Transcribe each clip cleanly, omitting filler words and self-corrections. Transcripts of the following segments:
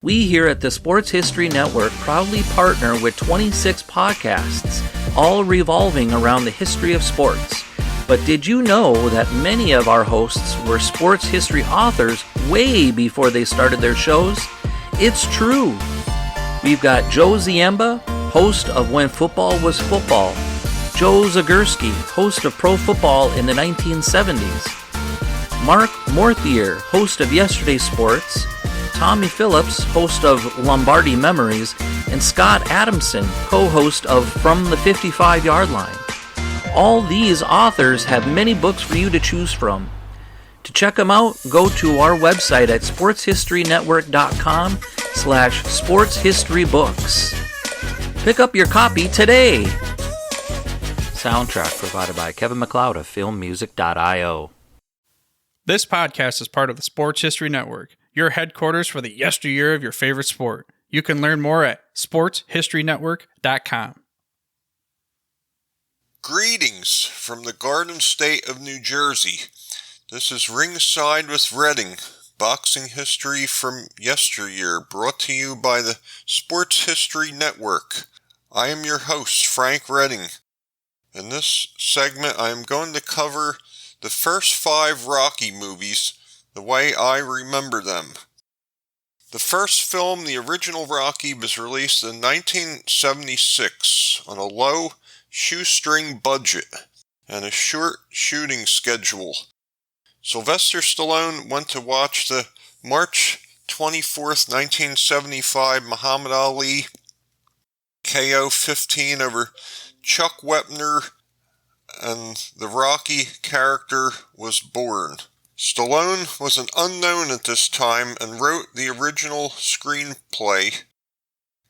We here at the Sports History Network proudly partner with 26 podcasts, all revolving around the history of sports. But did you know that many of our hosts were sports history authors way before they started their shows? It's true. We've got Joe Ziemba, host of When Football Was Football, Joe Zagurski, host of Pro Football in the 1970s, Mark Morthier, host of Yesterday's Sports, Tommy Phillips, host of Lombardi Memories, and Scott Adamson, co-host of From the 55-Yard Line. All these authors have many books for you to choose from. To check them out, go to our website at sportshistorynetwork.com/sportshistorybooks. Pick up your copy today. Soundtrack provided by Kevin MacLeod of filmmusic.io. This podcast is part of the Sports History Network, your headquarters for the yesteryear of your favorite sport. You can learn more at sportshistorynetwork.com. Greetings from the Garden State of New Jersey. This is Ringside with Redding, boxing history from yesteryear, brought to you by the Sports History Network. I am your host, Frank Redding. In this segment, I am going to cover the first 5 Rocky movies the way I remember them. The first film, the original Rocky, was released in 1976 on a low shoestring budget and a short shooting schedule. Sylvester Stallone went to watch the March 24th, 1975 Muhammad Ali KO15 over Chuck Wepner, and the Rocky character was born. Stallone was an unknown at this time and wrote the original screenplay.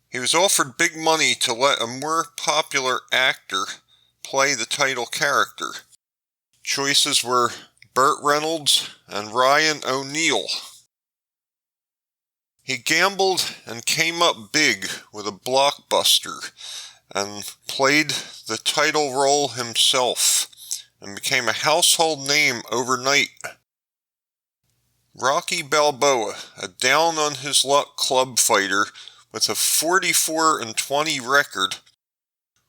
He was offered big money to let a more popular actor play the title character. Choices were Burt Reynolds and Ryan O'Neal. He gambled and came up big with a blockbuster and played the title role himself and became a household name overnight. Rocky Balboa, a down-on-his-luck club fighter with a 44-20 record,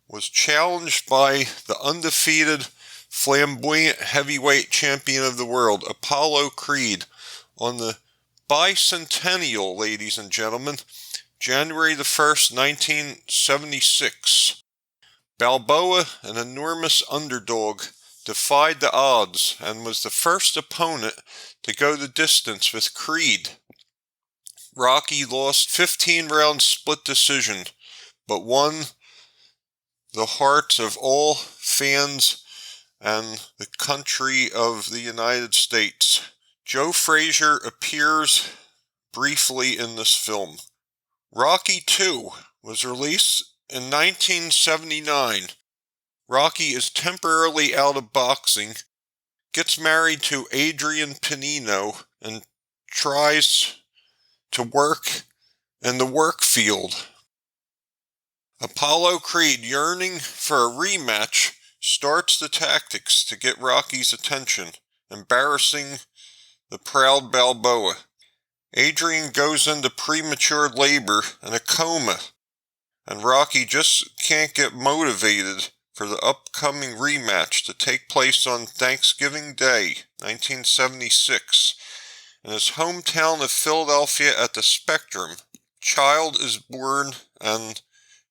was challenged by the undefeated, flamboyant heavyweight champion of the world, Apollo Creed, on the bicentennial, ladies and gentlemen, January the 1st, 1976. Balboa, an enormous underdog, defied the odds and was the first opponent to go the distance with Creed. Rocky lost 15-round split decision, but won the hearts of all fans and the country of the United States. Joe Frazier appears briefly in this film. Rocky II was released in 1979. Rocky is temporarily out of boxing, gets married to Adrian Pinino, and tries to work in the work field. Apollo Creed, yearning for a rematch, starts the tactics to get Rocky's attention, embarrassing the proud Balboa. Adrian goes into premature labor and a coma, and Rocky just can't get motivated for the upcoming rematch to take place on Thanksgiving Day, 1976. In his hometown of Philadelphia at the Spectrum, child is born, and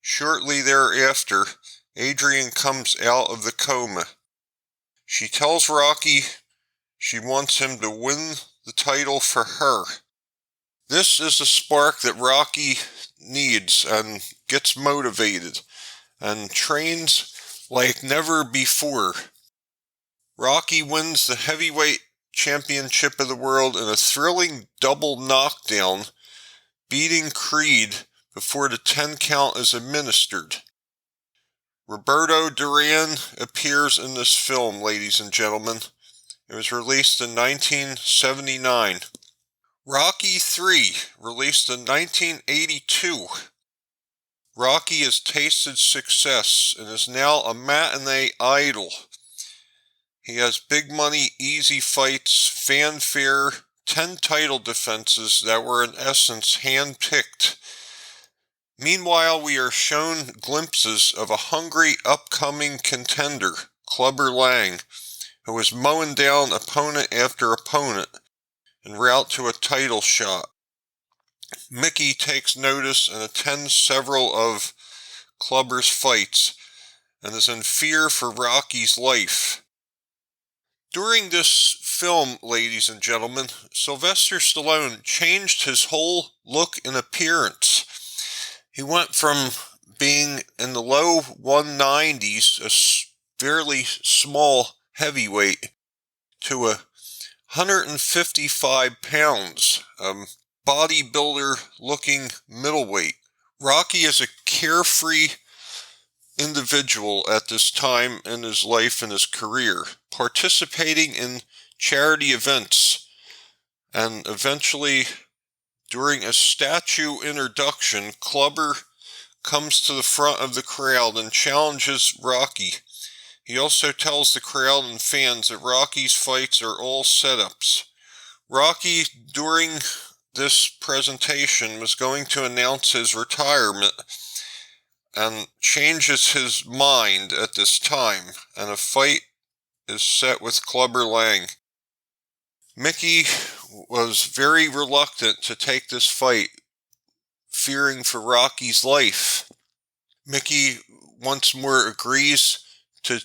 shortly thereafter, Adrian comes out of the coma. She tells Rocky she wants him to win the title for her. This is the spark that Rocky needs and gets motivated and trains like never before. Rocky wins the heavyweight championship of the world in a thrilling double knockdown, beating Creed before the 10 count is administered. Roberto Duran appears in this film, ladies and gentlemen. It was released in 1979. Rocky III, released in 1982. Rocky has tasted success and is now a matinee idol. He has big money, easy fights, fanfare, 10 title defenses that were in essence hand-picked. Meanwhile, we are shown glimpses of a hungry upcoming contender, Clubber Lang, who was mowing down opponent after opponent en route to a title shot. Mickey takes notice and attends several of Clubber's fights and is in fear for Rocky's life. During this film, ladies and gentlemen, Sylvester Stallone changed his whole look and appearance. He went from being in the low 190s, a fairly small heavyweight, to 155 pounds, bodybuilder-looking middleweight. Rocky is a carefree individual at this time in his life and his career, participating in charity events, and eventually, during a statue introduction, Clubber comes to the front of the crowd and challenges Rocky. He also tells the crowd and fans that Rocky's fights are all setups. Rocky, during this presentation, was going to announce his retirement and changes his mind at this time, and a fight is set with Clubber Lang. Mickey was very reluctant to take this fight, fearing for Rocky's life. Mickey once more agrees to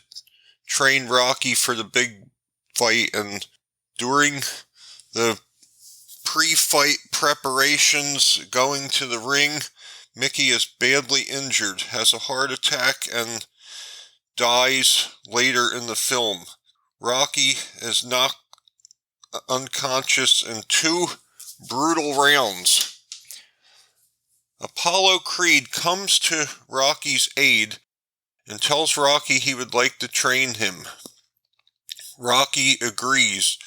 train Rocky for the big fight, and during the pre-fight preparations going to the ring, Mickey is badly injured, has a heart attack, and dies later in the film. Rocky is knocked unconscious in 2 brutal rounds. Apollo Creed comes to Rocky's aid and tells Rocky he would like to train him. Rocky agrees.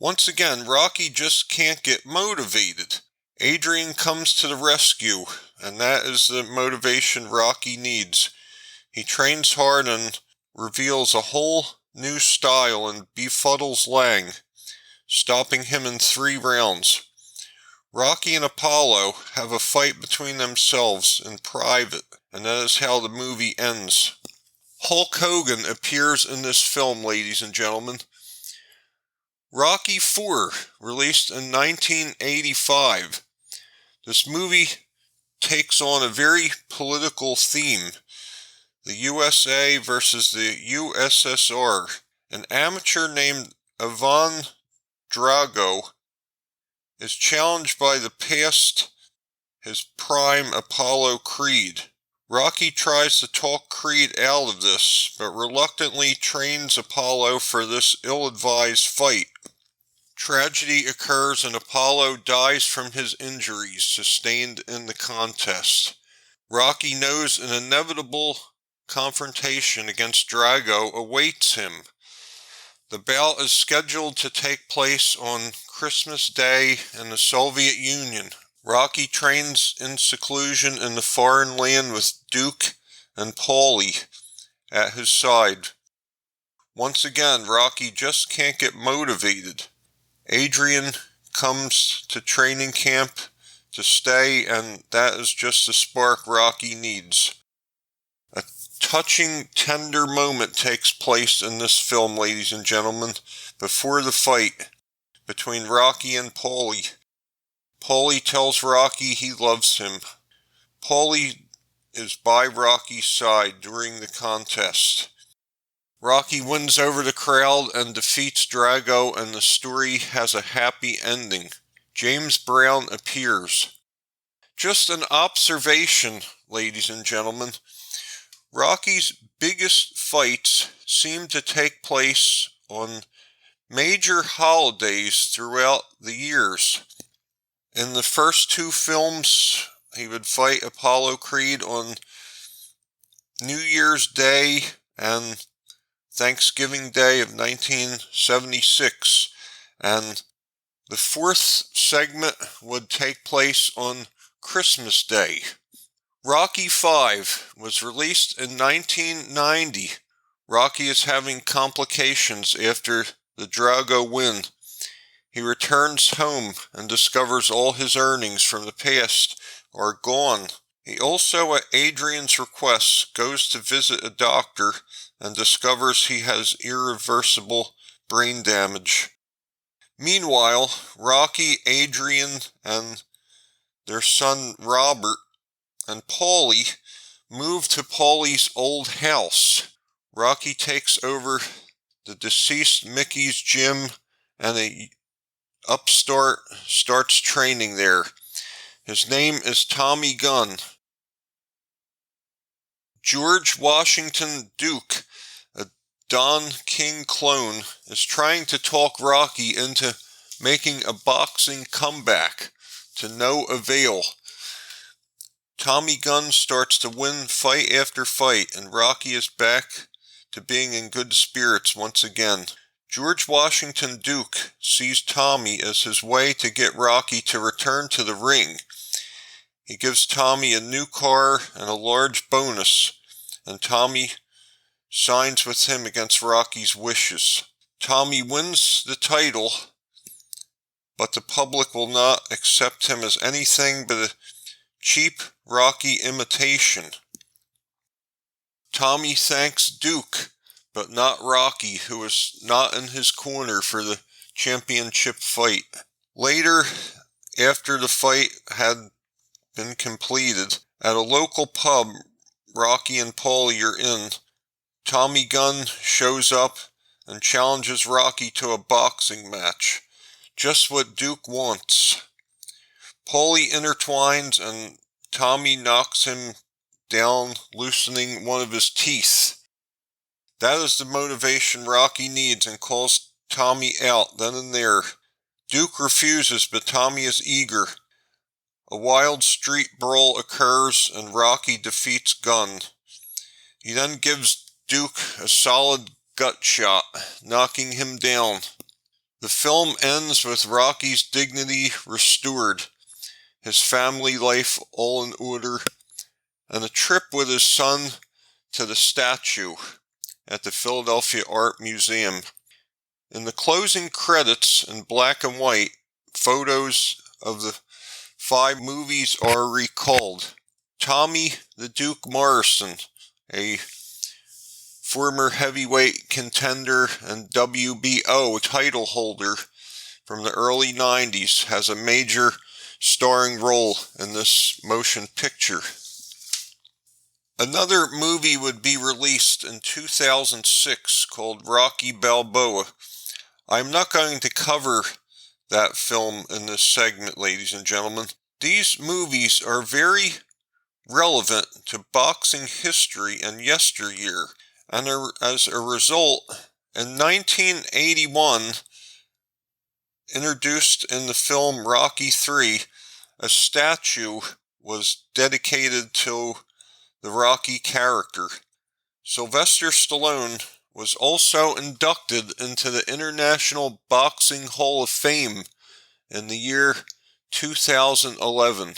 Once again, Rocky just can't get motivated. Adrian comes to the rescue, and that is the motivation Rocky needs. He trains hard and reveals a whole new style and befuddles Lang, stopping him in 3 rounds. Rocky and Apollo have a fight between themselves in private, and that is how the movie ends. Hulk Hogan appears in this film, ladies and gentlemen. Rocky IV, released in 1985. This movie takes on a very political theme. The USA versus the USSR. An amateur named Ivan Drago is challenged by the past his prime Apollo Creed. Rocky tries to talk Creed out of this, but reluctantly trains Apollo for this ill-advised fight. Tragedy occurs and Apollo dies from his injuries sustained in the contest. Rocky knows an inevitable confrontation against Drago awaits him. The bout is scheduled to take place on Christmas Day in the Soviet Union. Rocky trains in seclusion in the foreign land with Duke and Paulie at his side. Once again, Rocky just can't get motivated. Adrian comes to training camp to stay, and that is just the spark Rocky needs. A touching, tender moment takes place in this film, ladies and gentlemen, before the fight between Rocky and Paulie. Paulie tells Rocky he loves him. Paulie is by Rocky's side during the contest. Rocky wins over the crowd and defeats Drago, and the story has a happy ending. James Brown appears. Just an observation, ladies and gentlemen. Rocky's biggest fights seem to take place on major holidays throughout the years. In the first 2 films, he would fight Apollo Creed on New Year's Day and Thanksgiving Day of 1976, and the 4th segment would take place on Christmas Day. Rocky V was released in 1990. Rocky is having complications after the Drago win. He returns home and discovers all his earnings from the past are gone. He also, at Adrian's request, goes to visit a doctor and discovers he has irreversible brain damage. Meanwhile, Rocky, Adrian, and their son Robert and Paulie move to Paulie's old house. Rocky takes over the deceased Mickey's gym and a upstart starts training there. His name is Tommy Gunn. George Washington Duke, a Don King clone, is trying to talk Rocky into making a boxing comeback, to no avail. Tommy Gunn starts to win fight after fight, and Rocky is back to being in good spirits once again. George Washington Duke sees Tommy as his way to get Rocky to return to the ring. He gives Tommy a new car and a large bonus, and Tommy signs with him against Rocky's wishes. Tommy wins the title, but the public will not accept him as anything but a cheap Rocky imitation. Tommy thanks Duke, but not Rocky, who is not in his corner for the championship fight. Later, after the fight had been completed, at a local pub Rocky and Paulie are in, Tommy Gunn shows up and challenges Rocky to a boxing match. Just what Duke wants. Paulie intertwines and Tommy knocks him down, loosening one of his teeth. That is the motivation Rocky needs and calls Tommy out then and there. Duke refuses, but Tommy is eager. A wild street brawl occurs and Rocky defeats Gunn. He then gives Duke a solid gut shot, knocking him down. The film ends with Rocky's dignity restored, his family life all in order, and a trip with his son to the statue at the Philadelphia Art Museum. In the closing credits in black and white, photos of the 5 movies are recalled. Tommy the Duke Morrison, a former heavyweight contender and WBO title holder from the early 90s, has a major starring role in this motion picture. Another movie would be released in 2006 called Rocky Balboa. I'm not going to cover that film in this segment, ladies and gentlemen. These movies are very relevant to boxing history and yesteryear, and as a result, in 1981, introduced in the film Rocky III, a statue was dedicated to the Rocky character. Sylvester Stallone was also inducted into the International Boxing Hall of Fame in the year 2011.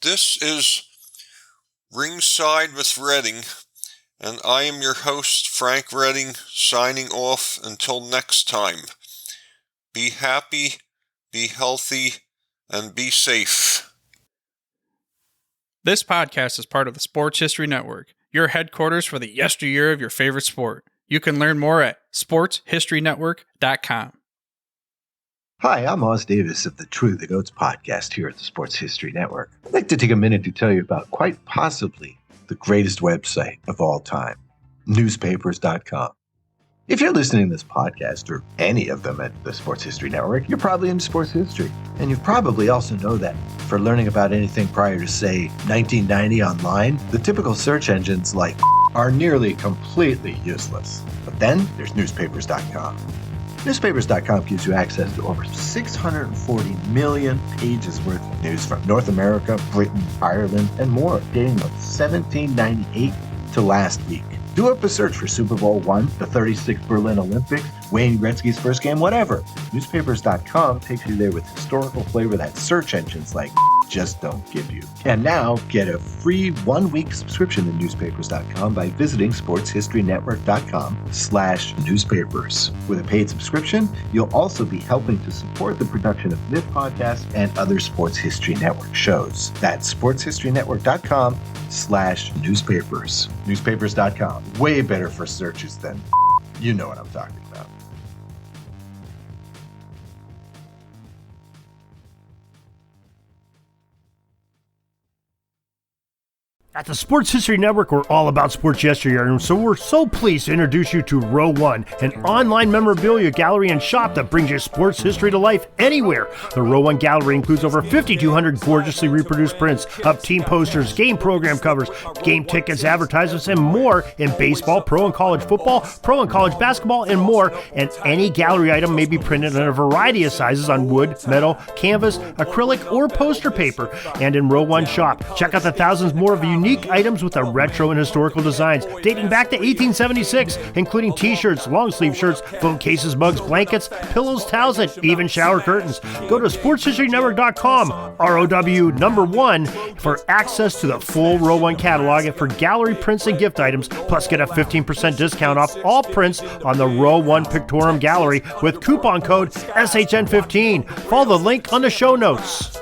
This is Ringside with Redding, and I am your host, Frank Redding, signing off until next time. Be happy, be healthy, and be safe. This podcast is part of the Sports History Network, your headquarters for the yesteryear of your favorite sport. You can learn more at sportshistorynetwork.com. Hi, I'm Oz Davis of the True the Goats podcast here at the Sports History Network. I'd like to take a minute to tell you about quite possibly the greatest website of all time, newspapers.com. If you're listening to this podcast, or any of them at the Sports History Network, you're probably into sports history. And you probably also know that for learning about anything prior to, say, 1990 online, the typical search engines like are nearly completely useless. But then there's newspapers.com. Newspapers.com gives you access to over 640 million pages worth of news from North America, Britain, Ireland, and more, dating from 1798 to last week. Do up a search for Super Bowl I, the 36th Berlin Olympics, Wayne Gretzky's first game, whatever. Newspapers.com takes you there with historical flavor that search engines like just don't give you. And now, get a free 1-week subscription to newspapers.com by visiting sportshistorynetwork.com/newspapers. With a paid subscription, you'll also be helping to support the production of this podcast and other Sports History Network shows. That's sportshistorynetwork.com/newspapers. Newspapers.com. Way better for searches than you know what I'm talking about. At the Sports History Network, we're all about sports yesteryear, and so we're so pleased to introduce you to Row One, an online memorabilia gallery and shop that brings your sports history to life anywhere. The Row One gallery includes over 5,200 gorgeously reproduced prints of team posters, game program covers, game tickets, advertisements, and more in baseball, pro and college football, pro and college basketball, and more. And any gallery item may be printed in a variety of sizes on wood, metal, canvas, acrylic, or poster paper. And in Row One shop, check out the thousands more of unique items with the retro and historical designs dating back to 1876, including t-shirts, long sleeve shirts, phone cases, mugs, blankets, pillows, towels, and even shower curtains. Go to sportshistorynetwork.com, ROW1, for access to the full Row One catalog and for gallery prints and gift items, plus get a 15% discount off all prints on the Row One Pictorium Gallery with coupon code SHN15. Follow the link on the show notes.